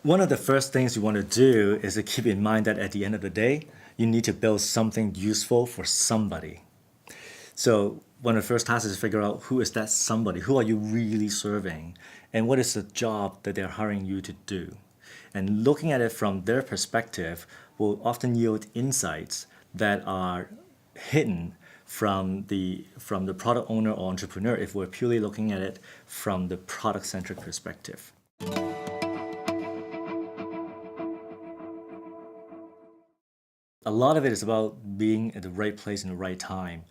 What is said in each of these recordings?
One of the first things you want to do is to keep in mind that at the end of the day, you need to build something useful for somebody. So one of the first tasks is to figure out who is that somebody, who are you really serving, and what is the job that they're hiring you to do. And looking at it from their perspective will often yield insights that are hidden from the product owner or entrepreneur if we're purely looking at it from the product centric perspective. A lot of it is about being at the right place in the right time.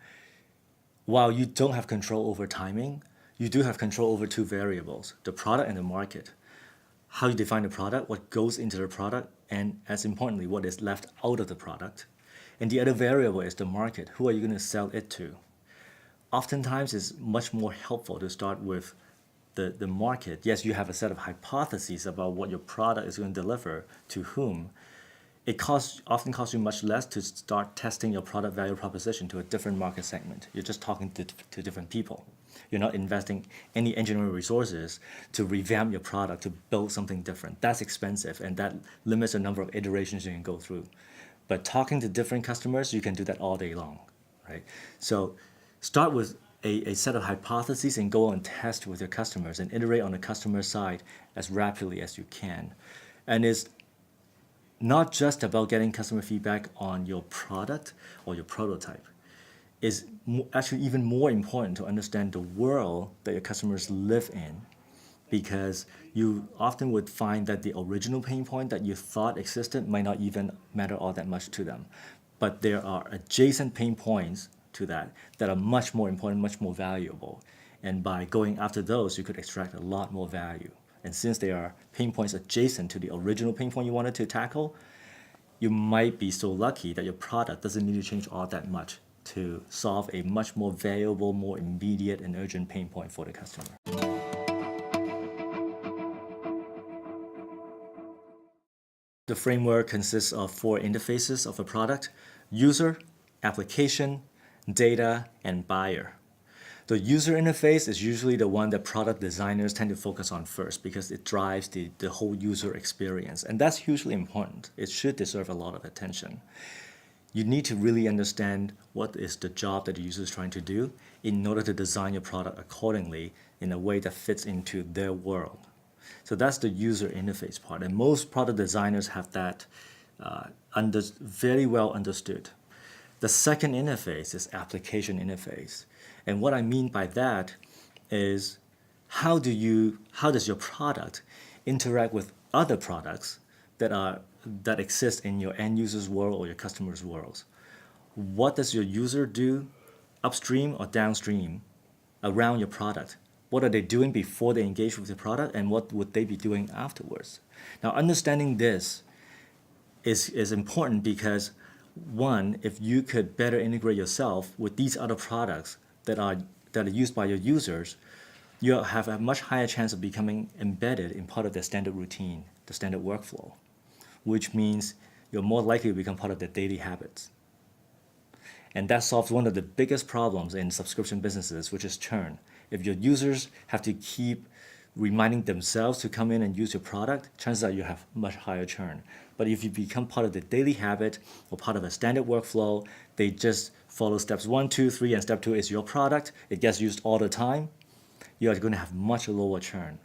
While you don't have control over timing, you do have control over two variables, the product and the market. How you define the product, what goes into the product, and as importantly, what is left out of the product. And the other variable is the market. Who are you going to sell it to? Oftentimes, it's much more helpful to start with the market. Yes, you have a set of hypotheses about what your product is going to deliver to whom. It often costs you much less to start testing your product value proposition to a different market segment. You're just talking to different people. You're not investing any engineering resources to revamp your product, to build something different. That's expensive, and that limits the number of iterations you can go through. But talking to different customers, you can do that all day long, right? So start with a set of hypotheses and go and test with your customers and iterate on the customer side as rapidly as you can. And it's not just about getting customer feedback on your product or your prototype. It's actually even more important to understand the world that your customers live in, because you often would find that the original pain point that you thought existed might not even matter all that much to them. But there are adjacent pain points to that are much more important, much more valuable. And by going after those, you could extract a lot more value. And since they are pain points adjacent to the original pain point you wanted to tackle, you might be so lucky that your product doesn't need to change all that much to solve a much more valuable, more immediate and urgent pain point for the customer. The framework consists of four interfaces of a product: user, application, data, and buyer. The user interface is usually the one that product designers tend to focus on first because it drives the whole user experience. And that's hugely important. It should deserve a lot of attention. You need to really understand what is the job that the user is trying to do in order to design your product accordingly in a way that fits into their world. So that's the user interface part. And most product designers have that very well understood. The second interface is application interface. And what I mean by that is how does your product interact with other products that exist in your end user's world or your customer's worlds? What does your user do upstream or downstream around your product? What are they doing before they engage with the product, and what would they be doing afterwards? Now, understanding this is important because, one, if you could better integrate yourself with these other products that are used by your users, you have a much higher chance of becoming embedded in part of their standard routine, the standard workflow, which means you're more likely to become part of their daily habits. And that solves one of the biggest problems in subscription businesses, which is churn. If your users have to keep reminding themselves to come in and use your product, chances are you have much higher churn. But if you become part of the daily habit or part of a standard workflow, they just follow steps 1, 2, 3, and step 2 is your product. It gets used all the time. You are going to have much lower churn.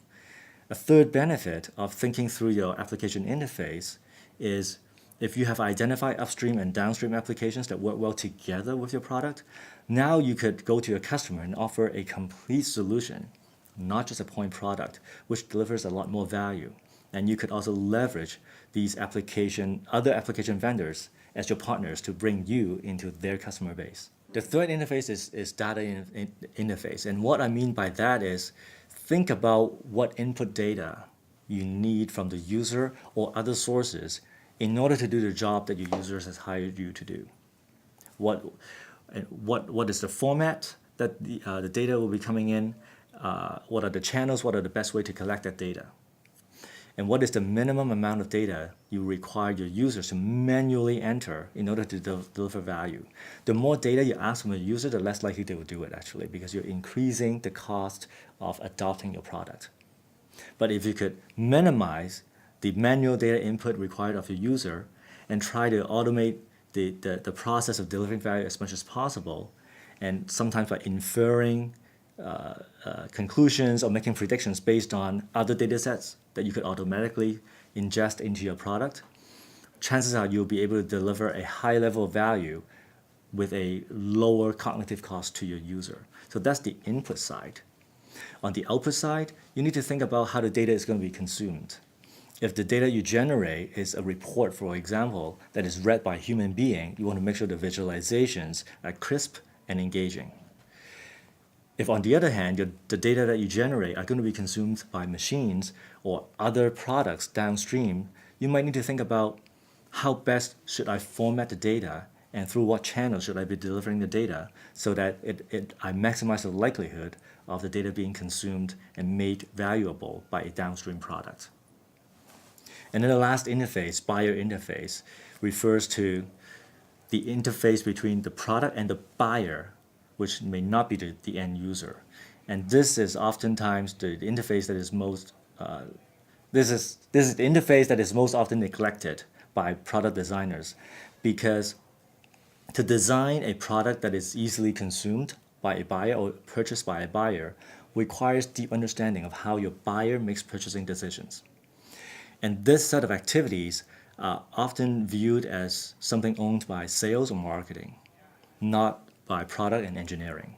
A third benefit of thinking through your application interface is if you have identified upstream and downstream applications that work well together with your product, now you could go to your customer and offer a complete solution, not just a point product, which delivers a lot more value. And you could also leverage these other application vendors as your partners to bring you into their customer base. The third interface is data interface. And what I mean by that is think about what input data you need from the user or other sources in order to do the job that your users has hired you to do. What is the format that the data will be coming in? What are the channels? What are the best way to collect that data? And what is the minimum amount of data you require your users to manually enter in order to deliver value? The more data you ask from a user, the less likely they will do it, actually, because you're increasing the cost of adopting your product. But if you could minimize the manual data input required of your user and try to automate the process of delivering value as much as possible. And sometimes by inferring conclusions or making predictions based on other data sets that you could automatically ingest into your product, chances are you'll be able to deliver a high level of value with a lower cognitive cost to your user. So that's the input side. On the output side, you need to think about how the data is going to be consumed. If the data you generate is a report, for example, that is read by a human being, you want to make sure the visualizations are crisp and engaging. If on the other hand, the data that you generate are going to be consumed by machines or other products downstream, you might need to think about how best should I format the data and through what channel should I be delivering the data so that I maximize the likelihood of the data being consumed and made valuable by a downstream product. And then the last interface, buyer interface, refers to the interface between the product and the buyer, which may not be the end user. And this is oftentimes the interface that is most this is the interface that is most often neglected by product designers, because to design a product that is easily consumed by a buyer or purchased by a buyer requires deep understanding of how your buyer makes purchasing decisions. And this set of activities are often viewed as something owned by sales or marketing, not by product and engineering.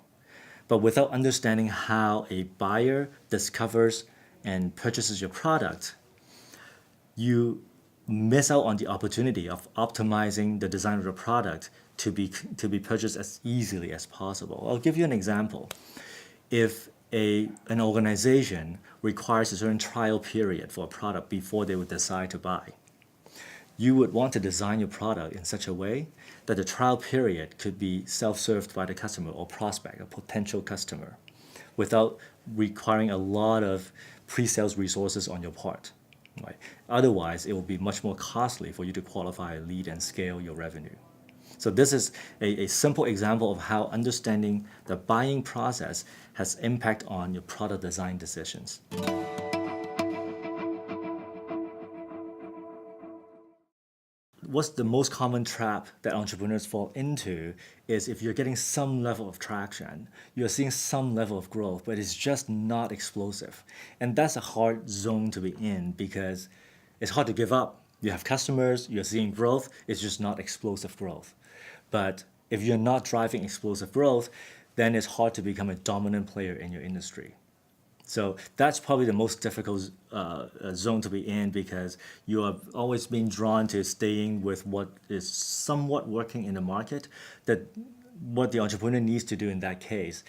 But without understanding how a buyer discovers and purchases your product, you miss out on the opportunity of optimizing the design of the product to be purchased as easily as possible. I'll give you an example. If an organization requires a certain trial period for a product before they would decide to buy, you would want to design your product in such a way that the trial period could be self-served by the customer or prospect, a potential customer, without requiring a lot of pre-sales resources on your part. Right? Otherwise, it will be much more costly for you to qualify a lead and scale your revenue. So this is a simple example of how understanding the buying process has impact on your product design decisions. What's the most common trap that entrepreneurs fall into is if you're getting some level of traction, you're seeing some level of growth, but it's just not explosive. And that's a hard zone to be in because it's hard to give up. You have customers, you're seeing growth, it's just not explosive growth. But if you're not driving explosive growth, then it's hard to become a dominant player in your industry. So that's probably the most difficult zone to be in because you are always being drawn to staying with what is somewhat working in the market. That what the entrepreneur needs to do in that case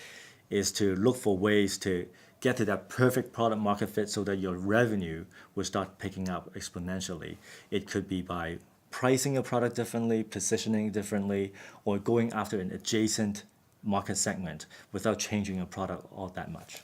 is to look for ways to get to that perfect product market fit so that your revenue will start picking up exponentially. It could be by pricing your product differently, positioning differently, or going after an adjacent market segment without changing your product all that much.